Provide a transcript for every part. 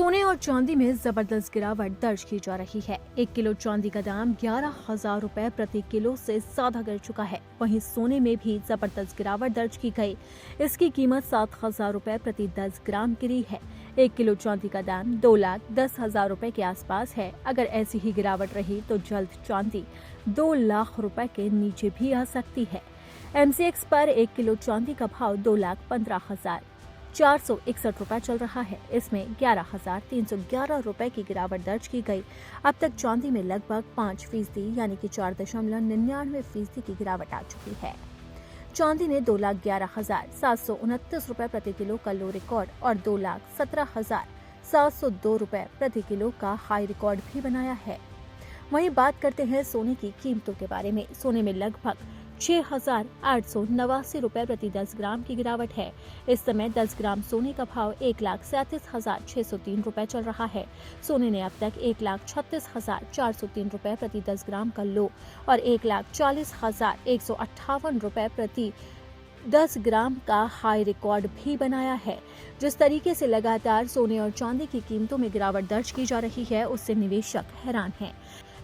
सोने और चांदी में जबरदस्त गिरावट दर्ज की जा रही है। 1 किलो चांदी का दाम 11,000 रुपए प्रति किलो से ज्यादा गिर चुका है। वहीं सोने में भी जबरदस्त गिरावट दर्ज की गई। इसकी कीमत 7,000 रुपए प्रति 10 ग्राम गिरी है। 1 किलो चांदी का दाम 2,10,000 रुपए के आसपास है। अगर ऐसी ही गिरावट रही तो जल्द चांदी 2 लाख रुपए के नीचे भी आ सकती है। MCX पर 1 किलो चांदी का भाव 2,15,461 रुपए चल रहा है। इसमें 11,311 रुपए की गिरावट दर्ज की गई। अब तक चांदी में लगभग 5% यानी कि 4.99% की गिरावट आ चुकी है। चांदी ने 2,11,729 रुपए प्रति किलो का लो रिकॉर्ड और 2,17,702 रुपए प्रति किलो का हाई रिकॉर्ड भी बनाया है। वहीं बात करते हैं सोने की कीमतों के बारे में। सोने में लगभग 6,889 रुपए प्रति 10 ग्राम की गिरावट है। इस समय 10 ग्राम सोने का भाव 1,37,603 रुपए चल रहा है। सोने ने अब तक 1,36,403 रुपए प्रति 10 ग्राम का लो और 1,40,158 रुपए प्रति 10 ग्राम का हाई रिकॉर्ड भी बनाया है। जिस तरीके से लगातार सोने और चांदी की कीमतों में गिरावट दर्ज की जा रही है, उससे निवेशक हैरान हैं।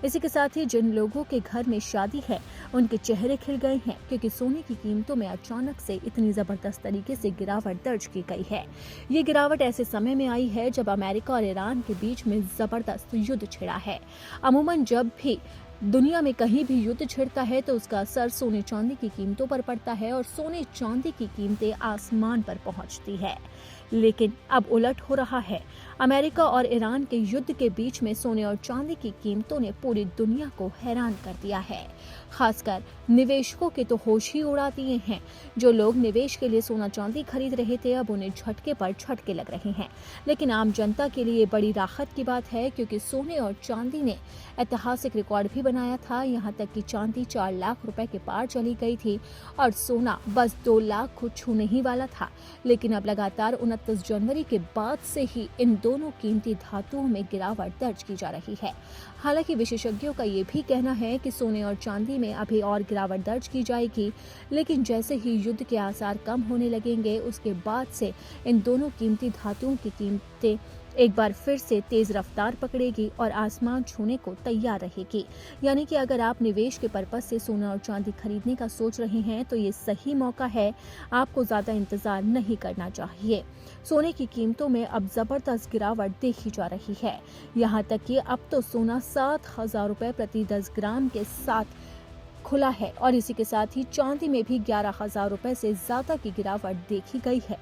इसी के साथ ही जिन लोगों के घर में शादी है, उनके चेहरे खिल गए हैं, क्योंकि सोने की कीमतों में अचानक से इतनी जबरदस्त तरीके से गिरावट दर्ज की गई है। ये गिरावट ऐसे समय में आई है जब अमेरिका और ईरान के बीच में जबरदस्त युद्ध छिड़ा है। अमूमन जब भी दुनिया में कहीं भी युद्ध छिड़ता है तो उसका असर सोने चांदी की कीमतों पर पड़ता है और सोने चांदी की कीमतें आसमान पर पहुंचती है। लेकिन अब उलट हो रहा है। अमेरिका और ईरान के युद्ध के बीच में सोने और चांदी की कीमतों ने पूरी दुनिया को हैरान कर दिया है। खासकर निवेशकों के तो होश ही उड़ा दिए हैं। जो लोग निवेश के लिए सोना चांदी खरीद रहे थे, अब उन्हें झटके पर झटके लग रहे हैं। लेकिन आम जनता के लिए बड़ी राहत की बात है, क्योंकि सोने और चांदी ने ऐतिहासिक रिकॉर्ड भी बनाया था। यहाँ तक कि चांदी 4 लाख रुपए के पार चली गई थी और सोना बस 2 लाख को छूने ही वाला था। लेकिन अब लगातार 29 जनवरी के बाद से ही इन दोनों कीमती धातुओं में गिरावट दर्ज की जा रही है। हालांकि विशेषज्ञों का ये भी कहना है कि सोने और चांदी में अभी और गिरावट दर्ज की जाएगी, लेकिन जैसे ही युद्ध के आसार कम होने लगेंगे, उसके बाद से इन दोनों कीमती धातुओं की कीमतें एक बार फिर से तेज रफ्तार पकड़ेगी और आसमान छूने को तैयार रहेगी। यानी कि अगर आप निवेश के पर्पज से सोना और चांदी खरीदने का सोच रहे हैं तो ये सही मौका है। आपको ज्यादा इंतजार नहीं करना चाहिए। सोने की कीमतों में अब जबरदस्त गिरावट देखी जा रही है। यहाँ तक कि अब तो सोना 7,000 रुपए प्रति 10 ग्राम के साथ खुला है और इसी के साथ ही चांदी में भी 11,000 रुपए से ज्यादा की गिरावट देखी गई है।